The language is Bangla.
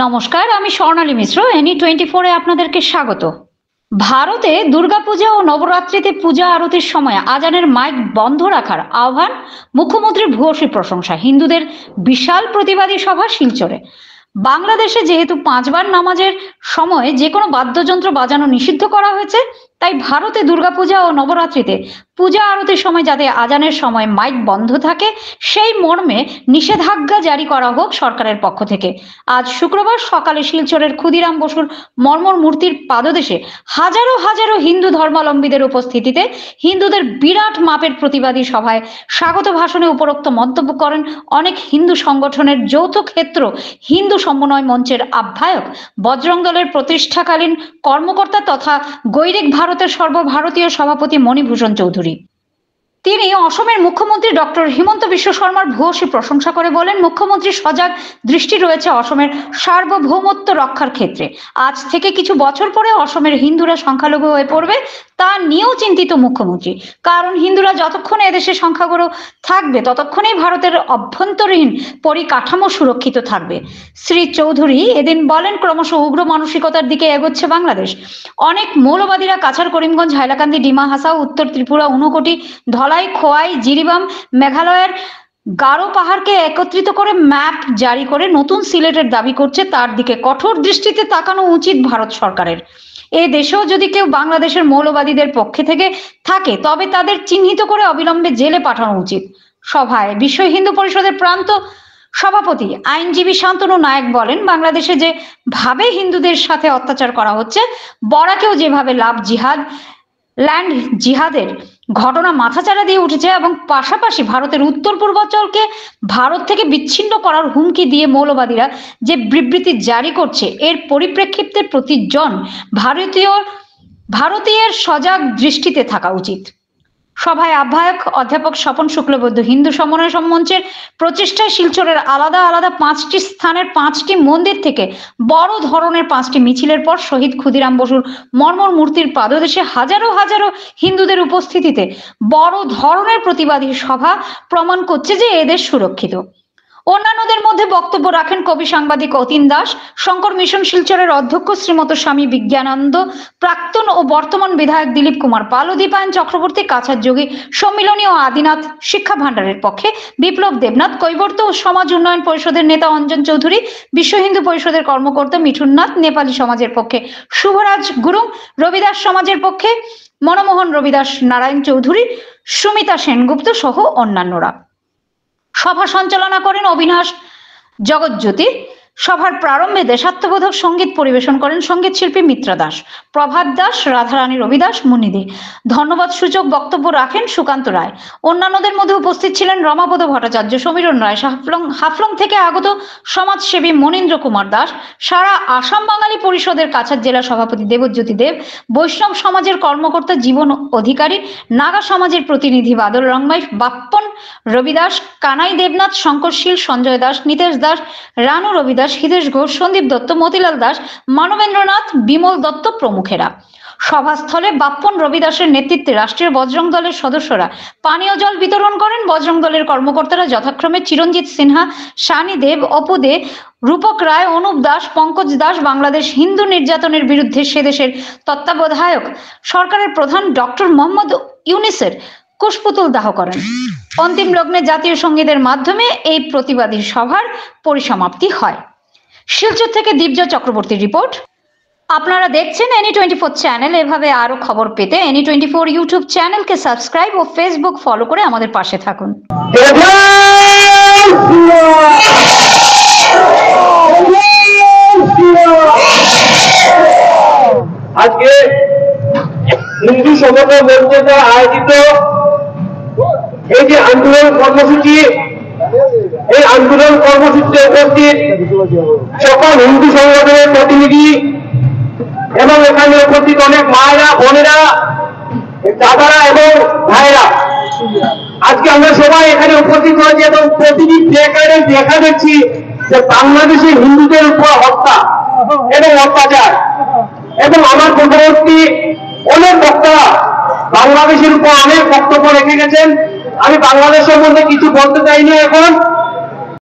নমস্কার, আমি স্বর্ণালী মিশ্র। এনি 24-এ আপনাদেরকে স্বাগত। ভারতে দুর্গাপূজা ও নবরাত্রিতে পূজা আরতির সময় আজানের মাইক বন্ধ রাখার আহ্বান, মুখ্যমন্ত্রীর ভূয়সী প্রশংসা, হিন্দুদের বিশাল প্রতিবাদী সভা শিলচরে। বাংলাদেশে যেহেতু 5 বার নামাজের সময় যে কোনো বাদ্যযন্ত্র বাজানো নিষিদ্ধ করা হয়েছে, তাই ভারতে দুর্গাপূজা ও নবরাত্রিতে পূজা আরতির সময় যাতে আজানের সময় মাইক বন্ধ থাকে সেই মর্মে নিষেধাজ্ঞা জারি করা হোক সরকারের পক্ষ থেকে। আজ শুক্রবার সকালে শিলচরের ক্ষুদিরাম বসুর মর্মর মূর্তির পাদদেশে হাজারো হাজারো হিন্দু ধর্মাবলম্বীদের উপস্থিতিতে হিন্দুদের বিরাট মাপের প্রতিবাদী সভায় স্বাগত ভাষণে উপরোক্ত মন্তব্য করেন অনেক হিন্দু সংগঠনের যৌথ ক্ষেত্র হিন্দু সমন্বয় মঞ্চের আহ্বায়ক, বজরং দলের প্রতিষ্ঠাকালীন কর্মকর্তা তথা গৈরিক ভারতের সর্বভারতীয় সভাপতি মণিভূষণ চৌধুরী। তিনি অসমের মুখ্যমন্ত্রী ডক্টর হিমন্ত বিশ্ব শর্মার ভূয়সী প্রশংসা করে বলেন, মুখ্যমন্ত্রীর সজাগ দৃষ্টি রয়েছে অসমের সার্বভৌমত্ব রক্ষার ক্ষেত্রে। আজ থেকে কিছু বছর পরে অসমের হিন্দুরা সংখ্যালঘু হয়ে পড়বে তা নিয়েও চিন্তিত মুখ্যমন্ত্রী। কারণ হিন্দুরা যতক্ষণ এদেশে সংখ্যাগুরু থাকবে ততক্ষণই ভারতের অভ্যন্তরীণ পরিকাঠামো সুরক্ষিত থাকবে। শ্রী চৌধুরী এদিন বলেন, ক্রমশ উগ্র মানসিকতার দিকে এগোচ্ছে বাংলাদেশ। অনেক মৌলবাদীরা কাছাড়, করিমগঞ্জ, হাইলাকান্দি, ডিমা হাসাও, উত্তর ত্রিপুরা, ঊনকোটি, ধলাই, খোয়াই, জিরিবাম, মেঘালয়ের গারো পাহাড়কে একত্রিত করে ম্যাপ জারি করে নতুন সিলেটের দাবি করছে। তার দিকে কঠোর দৃষ্টিতে তাকানো উচিত ভারত সরকারের। এ দেশেও যদি কেউ বাংলাদেশের মৌলবাদীদের পক্ষে থেকে থাকে তবে তাদের চিহ্নিত করে অবিলম্বে জেলে পাঠানো উচিত। সভায় বিশ্ব হিন্দু পরিষদের প্রান্ত সভাপতি আইনজীবী শান্তনু নায়েক বলেন, বাংলাদেশে যে ভাবে হিন্দুদের সাথে অত্যাচার করা হচ্ছে, বরাকেও যেভাবে লাভ জিহাদ, ল্যান্ড জিহাদের ঘটনা মাথাচাড়া দিয়ে উঠেছে এবং পাশাপাশি ভারতের উত্তর পূর্বাঞ্চলকে ভারত থেকে বিচ্ছিন্ন করার হুমকি দিয়ে মৌলবাদীরা যে বিবৃতি জারি করছে, এর পরিপ্রেক্ষিতে প্রতিজন ভারতীয়ের সজাগ দৃষ্টিতে থাকা উচিত। সভায় আহ্বায়ক অধ্যাপক স্বপন শুক্লবৈদ্য হিন্দু সমন্বয় মঞ্চের প্রচেষ্টায় শিলচরের আলাদা আলাদা 5টি স্থানের 5টি মন্দির থেকে বড় ধরনের 5টি মিছিলের পর শহীদ ক্ষুদিরাম বসুর মর্মর মূর্তির পাদদেশে হাজারো হাজারো হিন্দুদের উপস্থিতিতে বড় ধরনের প্রতিবাদী সভা প্রমাণ করছে যে এদেশ সুরক্ষিত। অন্যান্যদের মধ্যে বক্তব্য রাখেন কবি সাংবাদিক অতীন দাস, শঙ্কর মিশন শিলচরের অধ্যক্ষ শ্রীমত স্বামী বিজ্ঞানানন্দ, প্রাক্তন ও বর্তমান বিধায়ক দিলীপ কুমার পাল, দীপায়ন চক্রবর্তী, কাছাড় যোগী সম্মিলনী ও আদিনাথ শিক্ষা ভান্ডারের পক্ষে বিপ্লব দেবনাথ, কৈবর্ত ও সমাজ উন্নয়ন পরিষদের নেতা অঞ্জন চৌধুরী, বিশ্ব হিন্দু পরিষদের কর্মকর্তা মিঠুন নাথ, নেপালি সমাজের পক্ষে শুভরাজ গুরুং, রবিদাস সমাজের পক্ষে মনমোহন রবিদাস, নারায়ণ চৌধুরী, সুমিতা সেনগুপ্ত সহ অন্যান্যরা। সভা সঞ্চালনা করেন অবিনাশ জগৎজ্যোতি। সভার প্রারম্ভে দেশাত্মবোধক সঙ্গীত পরিবেশন করেন সঙ্গীত শিল্পী মিত্রা দাস, প্রভাত দাস, রাধারানী রবিদাস, মুনিদে। ধন্যবাদ সূচক বক্তব্য রাখেন সুকান্ত রায়। অন্যান্যদের মধ্যে উপস্থিত ছিলেন রমাপদ ভট্টাচার্য, সমীরণ রায়, হাফলং থেকে আগত সমাজসেবী মনীন্দ্র কুমার দাস, সারা আসাম বাঙালি পরিষদের কাছাড় জেলা সভাপতি দেবজ্যোতি দেব, বৈষ্ণব সমাজের কর্মকর্তা জীবন অধিকারী, নাগা সমাজের প্রতিনিধি বাদল রংমাই, বাপ্পন রবিদাস, কানাই দেবনাথ, শঙ্করশীল, সঞ্জয় দাস, নিতেশ দাস, রানু রবিদাস, হিতেশ ঘোষ, সন্দীপ দত্ত, মতিলাল দাস, মানবেন্দ্রনাথ, বিমল দত্ত প্রমুখেরা। সভাস্থলে বাপ্পন রবিদাসের নেতৃত্বে রাষ্ট্রীয় বজরং দলের সদস্যরা পানীয় জল বিতরণ করেন। বজরং দলের কর্মকর্তারা যথাক্রমে চিরঞ্জিত সিনহা, শানি দেব, অপু দে, রূপক রায়, অনুপ দাস, পঙ্কজ দাস, বাংলাদেশ হিন্দু নির্যাতনের বিরুদ্ধে সেদেশের তত্ত্বাবধায়ক সরকারের প্রধান ডক্টর মোহাম্মদ ইউনিসের কুশপুতুল দাহ করেন। অন্তিম লগ্নে জাতীয় সঙ্গীতের মাধ্যমে এই প্রতিবাদী সভার পরিসমাপ্তি হয়। শিলচর থেকে দীপজা চক্রবর্তীর রিপোর্ট। আপনারা দেখছেন এনি 24 চ্যানেল। এভাবে আরো খবর পেতে এনি 24 ইউটিউব চ্যানেলকে সাবস্ক্রাইব ও ফেসবুক ফলো করে আমাদের পাশে থাকুন। আজকে হিন্দু সমন্বয় মঞ্চ দ্বারা আয়োজিত এই যে আন্দোলন কর্মসূচি, এই আন্দোলন কর্মসূচিতে উপস্থিত সকল হিন্দু সংগঠনের প্রতিনিধি এবং এখানে উপস্থিত অনেক মায়েরা, বোনেরা, দাদারা এবং ভাইরা, আজকে আমরা সবাই এখানে উপস্থিত হয়েছি এবং প্রতিদিন দেখা যাচ্ছি যে বাংলাদেশে হিন্দুদের উপর হত্যা এবং অত্যাচার। এবং আমার পূর্ববর্তী অনেক বক্তারা বাংলাদেশের উপর অনেক বক্তব্য রেখে গেছেন। আমি বাংলাদেশ সম্বন্ধে কিছু বলতে চাইনি এখন।